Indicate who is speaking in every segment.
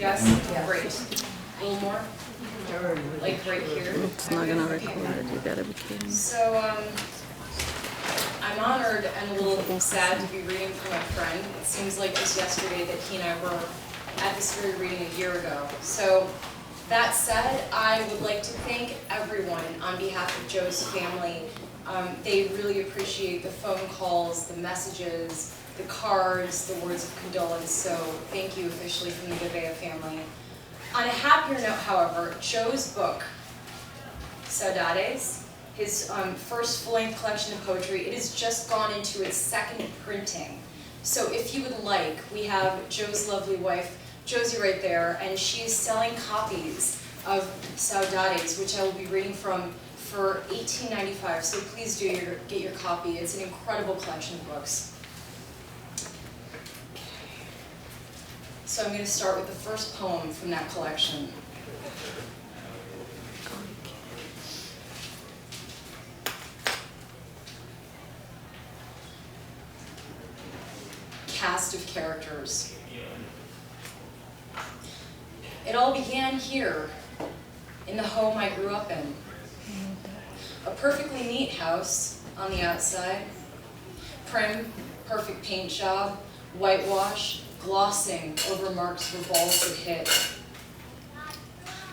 Speaker 1: Yes? Great. A little more? Like right here?
Speaker 2: It's not gonna record, you gotta be kidding.
Speaker 1: So, I'm honored and a little sad to be reading from a friend. It seems like just yesterday that he and I were at this very reading a year ago. So, that said, I would like to thank everyone on behalf of Joe's family. They really appreciate the phone calls, the messages, the cards, the words of condolence, so thank you officially from the Gouveia family. On a happier note, however, Joe's book, Saudades, his first full-length collection of poetry, it has just gone into its second printing. So if you would like, we have Joe's lovely wife, Josie, right there, and she is selling copies of Saudades, which I will be reading from for $18.95, so please do get your copy. It's an incredible collection of books. So I'm going to start with the first poem from that collection. Cast of characters. It all began here, in the home I grew up in. A perfectly neat house on the outside. Prim, perfect paint job, whitewash, glossing over marks where balls had hit.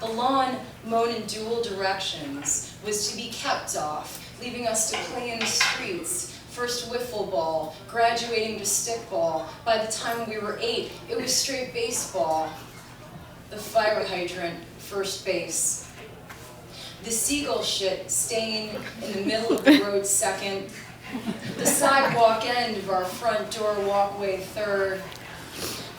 Speaker 1: The lawn, mown in dual directions, was to be kept off, leaving us to play in the streets. First wiffle ball, graduating to stickball. By the time we were 8, it was straight baseball. The fire hydrant, first base. The seagull shit staying in the middle of the road second. The sidewalk end of our front door walkway third.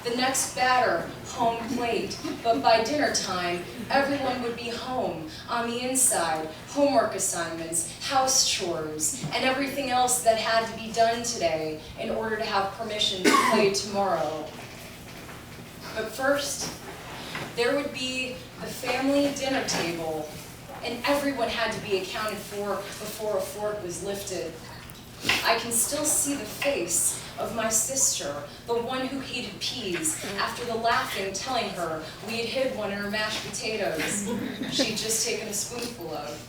Speaker 1: The next batter, home plate, but by dinner time, everyone would be home, on the inside, homework assignments, house chores, and everything else that had to be done today in order to have permission to play tomorrow. But first, there would be the family dinner table, and everyone had to be accounted for before a fork was lifted. I can still see the face of my sister, the one who hated peas, after the laughing telling her we had hid one in her mashed potatoes she'd just taken a spoonful of.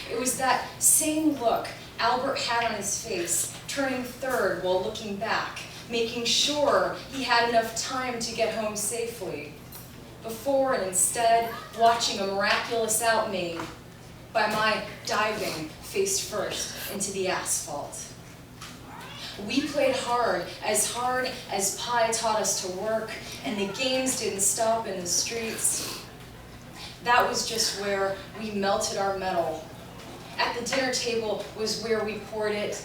Speaker 1: It was that same look Albert had on his face, turning third while looking back, making sure he had enough time to get home safely, before and instead watching a miraculous out made by my diving face first into the asphalt. We played hard as Pi taught us to work, and the games didn't stop in the streets. That was just where we melted our metal. At the dinner table was where we poured it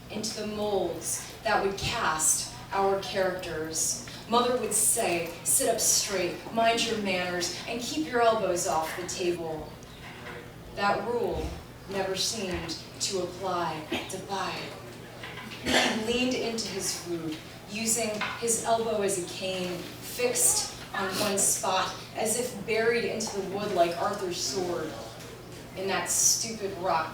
Speaker 1: into the molds that would cast our characters. Mother would say, sit up straight, mind your manners, and keep your elbows off the table. That rule never seemed to apply to Pi. He leaned into his food, using his elbow as a cane, fixed on one spot, as if buried into the wood like Arthur's sword in that stupid rock.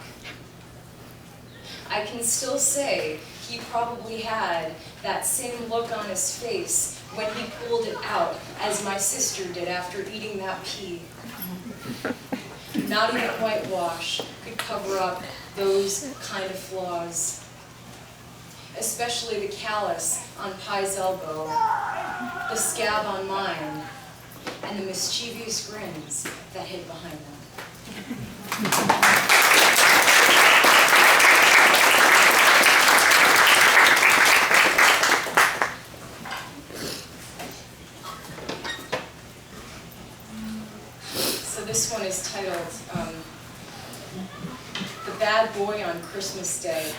Speaker 1: I can still say he probably had that same look on his face when he pulled it out, as my sister did after eating that pea. Not even whitewash could cover up those kind of flaws. Especially the callus on Pi's elbow, the scab on mine, and the mischievous grins that hid behind them. So this one is titled, The Bad Boy on Christmas Day.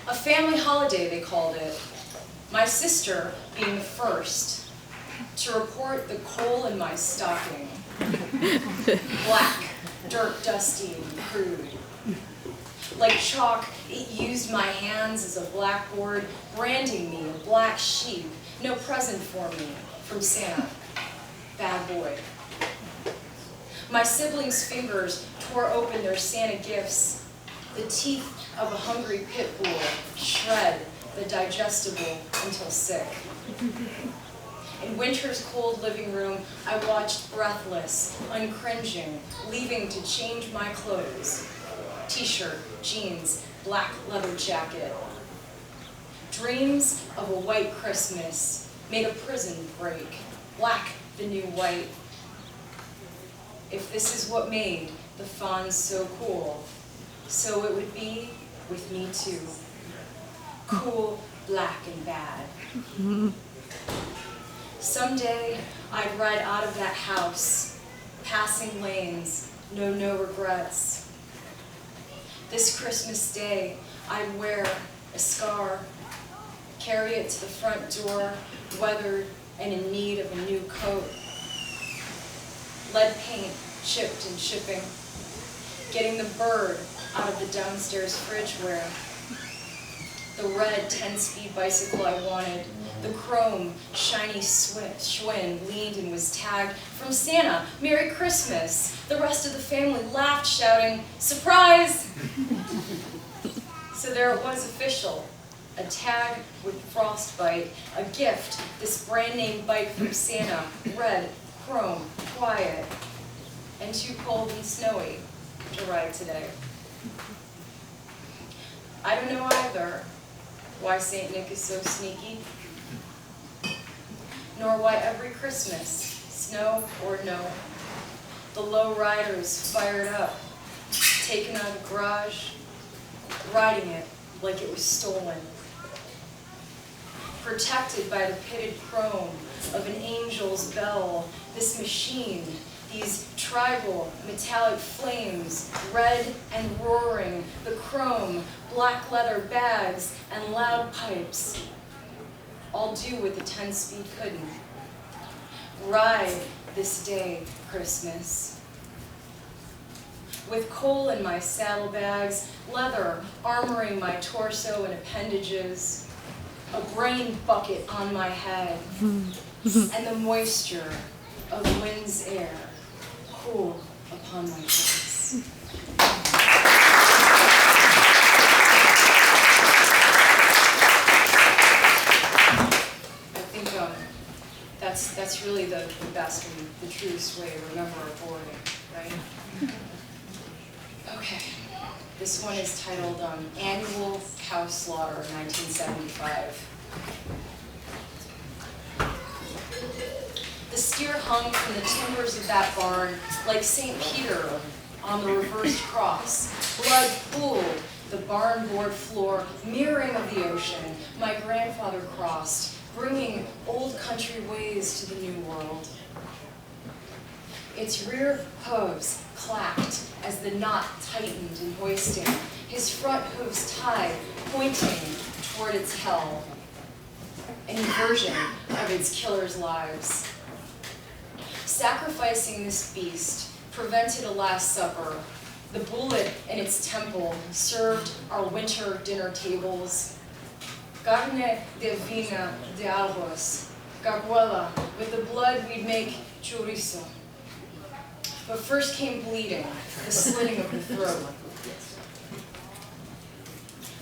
Speaker 1: A family holiday, they called it. My sister being the first to report the coal in my stocking. Black, dirt, dusty, and crude. Like chalk, it used my hands as a blackboard, branding me a black sheep. No present for me from Santa. Bad boy. My siblings' fingers tore open their Santa gifts. The teeth of a hungry pit bull shred the digestible until sick. In winter's cold living room, I watched breathless, uncringing, leaving to change my clothes. T-shirt, jeans, black leather jacket. Dreams of a white Christmas made a prison break, black the new white. If this is what made the fawns so cool, so it would be with me too. Cool, black, and bad. Someday, I'd ride out of that house, passing lanes, no regrets. This Christmas Day, I'd wear a scar, carry it to the front door, weathered and in need of a new coat. Lead paint chipped and chipping, getting the bird out of the downstairs fridgeware. The red 10-speed bicycle I wanted, the chrome, shiny Schwinn leaned and was tagged, "From Santa, Merry Christmas." The rest of the family laughed, shouting, "Surprise!" So there it was, official. A tag with frostbite, a gift, this brand name bike from Santa, red, chrome, quiet, and too cold and snowy to ride today. I don't know either why St. Nick is so sneaky, nor why every Christmas, snow or no, the low riders fired up, taken out of the garage, riding it like it was stolen. Protected by the pitted chrome of an angel's bell, this machine, these tribal metallic flames, red and roaring, the chrome, black leather bags, and loud pipes, all do what the 10-speed couldn't. Ride this day, Christmas. With coal in my saddlebags, leather armoring my torso and appendages, a grain bucket on my head, and the moisture of wind's air cool upon my face. I think that's really the best and the truest way to remember our boarding, right? Okay, this one is titled Annual Cow Slaughter, 1975. The steer hung from the timbers of that barn like St. Peter on the reversed cross. Blood pooled the barn board floor, mirroring of the ocean. My grandfather crossed, bringing old country ways to the new world. Its rear hooves clacked as the knot tightened in hoisting, his front hooves tied, pointing toward its hell, an inversion of its killers' lives. Sacrificing this beast prevented a Last Supper. The bullet in its temple served our winter dinner tables. Carne de vina de arroz, garguela, with the blood we'd make chorizo. But first came bleeding, the slitting of the throat.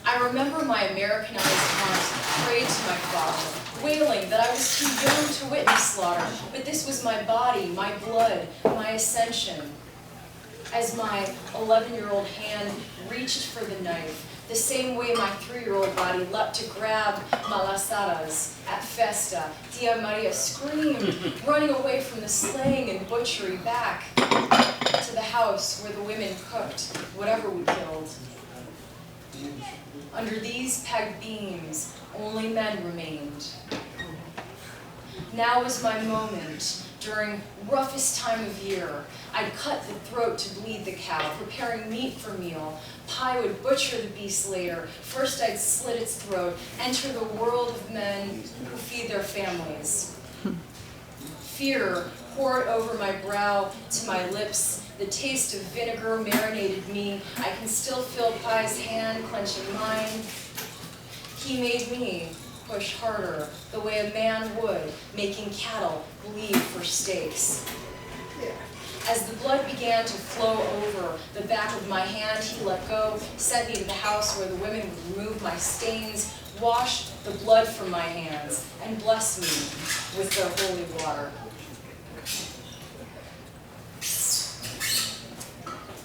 Speaker 1: I remember my Americanized aunt prayed to my father, wailing that I was too young to witness slaughter, but this was my body, my blood, my ascension. As my 11-year-old hand reached for the knife, the same way my 3-year-old body leapt to grab malasadas at Festa, Tia Maria screamed, running away from the slaying and butchery back to the house where the women cooked whatever we killed. Under these pegged beams, only men remained. Now was my moment. During roughest time of year, I'd cut the throat to bleed the cow, preparing meat for meal. Pie would butcher the beast later. First I'd slit its throat, enter the world of men who feed their families. Fear poured over my brow to my lips. The taste of vinegar marinated me. I can still feel Pie's hand clenching mine. He made me push harder, the way a man would, making cattle bleed for steaks. As the blood began to flow over the back of my hand, he let go, sent me to the house where the women would remove my stains, wash the blood from my hands and bless me with the holy water.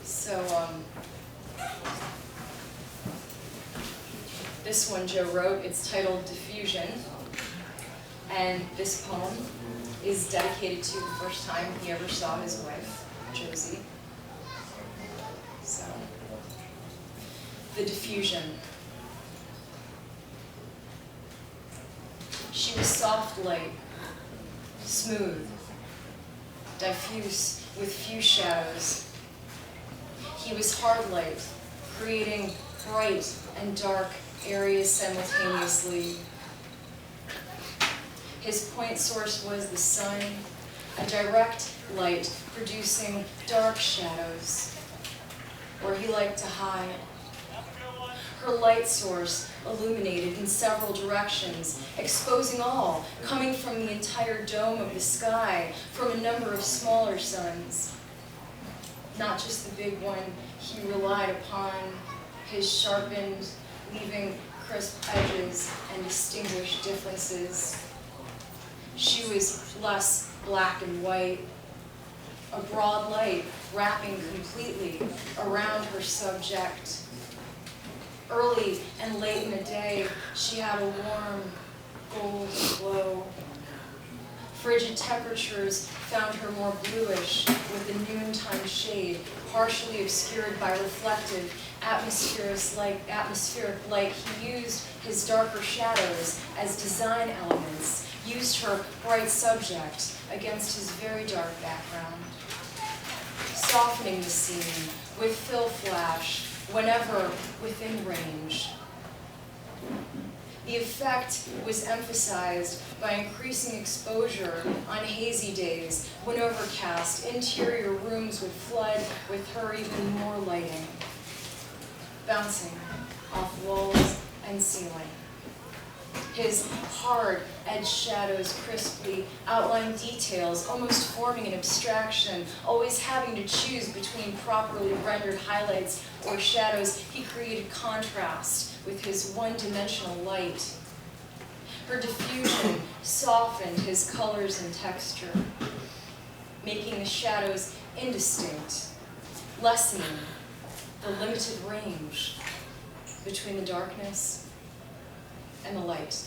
Speaker 1: So, this one Joe wrote. It's titled Diffusion, and this poem is dedicated to the first time he ever saw his wife, Josie. So, the diffusion. She was soft light, smooth, diffuse with few shadows. He was hard light, creating bright and dark areas simultaneously. His point source was the sun, a direct light producing dark shadows where he liked to hide. Her light source illuminated in several directions, exposing all, coming from the entire dome of the sky, from a number of smaller suns. Not just the big one he relied upon, his sharpened, leaving crisp edges and distinguished differences. She was less black and white, a broad light wrapping completely around her subject. Early and late in the day, she had a warm, golden glow. Frigid temperatures found her more bluish with the noontime shade, partially obscured by reflective atmospheric light. He used his darker shadows as design elements, used her bright subject against his very dark background, softening the scene with fill flash whenever within range. The effect was emphasized by increasing exposure on hazy days when overcast interior rooms would flood with her even more lighting, bouncing off walls and ceiling. His hard edged shadows crisply outlined details, almost forming an abstraction, always having to choose between properly rendered highlights or shadows. He created contrast with his one-dimensional light. Her diffusion softened his colors and texture, making the shadows indistinct, lessening the limited range between the darkness and the light.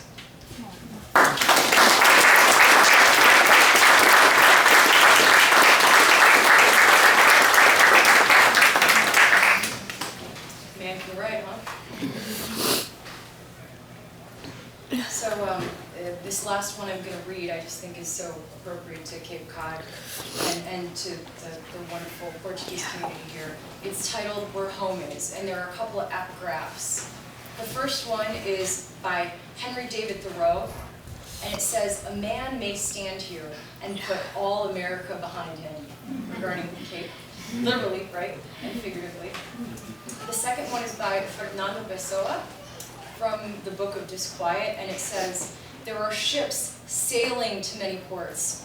Speaker 1: Man can write, huh? So this last one I'm going to read, I just think is so appropriate to Cape Cod and to the wonderful Portuguese community here. It's titled Where Home Is, and there are a couple of epigraphs. The first one is by Henry David Thoreau, and it says, "A man may stand here and put all America behind him," regarding the Cape, literally, right, and figuratively. The second one is by Fernando Pessoa from the Book of Disquiet, and it says, "There are ships sailing to many ports,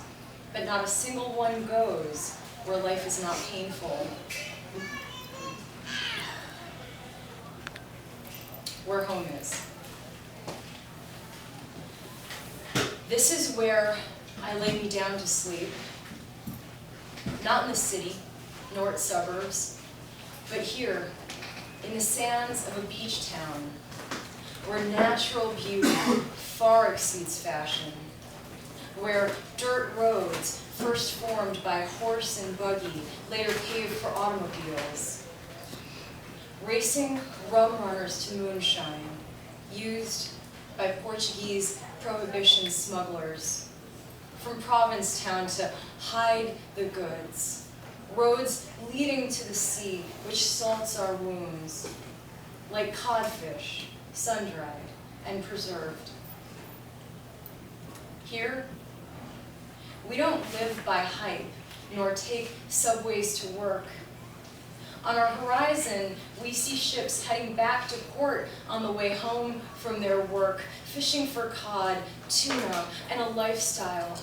Speaker 1: but not a single one goes where life is not painful." Where home is. This is where I lay me down to sleep, not in the city, nor its suburbs, but here, in the sands of a beach town, where natural beauty far exceeds fashion, where dirt roads, first formed by horse and buggy, later paved for automobiles, racing rum runners to moonshine, used by Portuguese prohibition smugglers, from Provincetown to hide the goods, roads leading to the sea which salts our wounds, like codfish, sun-dried and preserved. Here, we don't live by hype, nor take subways to work. On our horizon, we see ships heading back to port on the way home from their work, fishing for cod, tuna, and a lifestyle,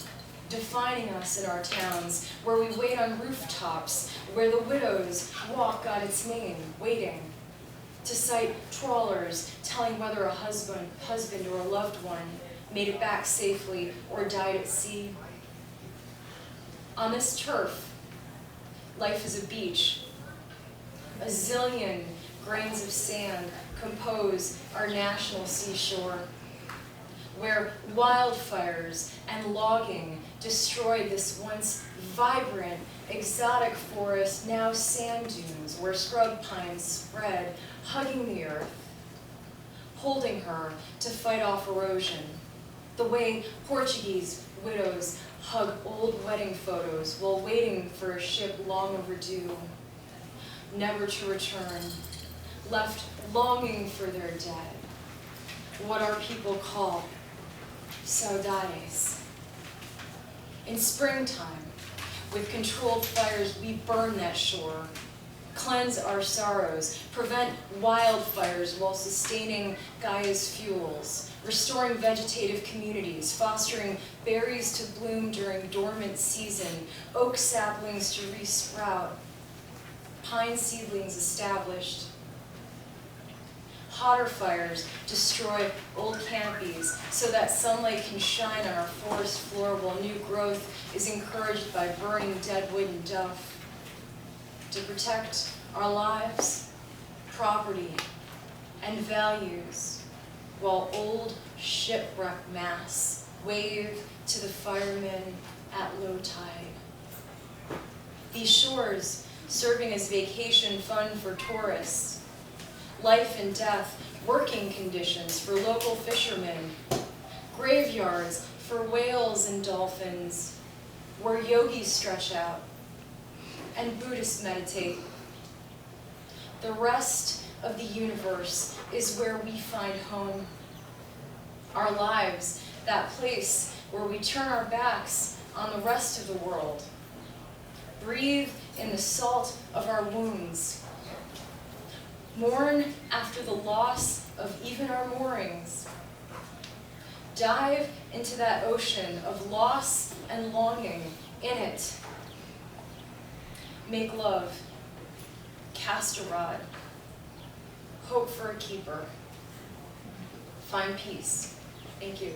Speaker 1: defining us in our towns, where we wait on rooftops, where the widow's walk got its name, waiting. to sight trawlers telling whether a husband or a loved one made it back safely or died at sea. On this turf, life is a beach. A zillion grains of sand compose our national seashore, where wildfires and logging destroyed this once vibrant, exotic forest, now sand dunes where scrub pines spread, hugging the earth, holding her to fight off erosion, the way Portuguese widows hug old wedding photos while waiting for a ship long overdue, never to return, left longing for their dead, what our people call Saudades. In springtime, with controlled fires, we burn that shore, cleanse our sorrows, prevent wildfires while sustaining Gaia's fuels, restoring vegetative communities, fostering berries to bloom during dormant season, oak saplings to resprout, pine seedlings established. Hotter fires destroy old canopies so that sunlight can shine on our forest floor while new growth is encouraged by burning dead wood and duff. To protect our lives, property, and values, while old shipwreck masts wave to the firemen at low tide. These shores serving as vacation fun for tourists, life and death, working conditions for local fishermen, graveyards for whales and dolphins, where yogis stretch out and Buddhists meditate. The rest of the universe is where we find home. Our lives, that place where we turn our backs on the rest of the world, breathe in the salt of our wounds, mourn after the loss of even our moorings, dive into that ocean of loss and longing. In it, make love, cast a rod, hope for a keeper, find peace. Thank you.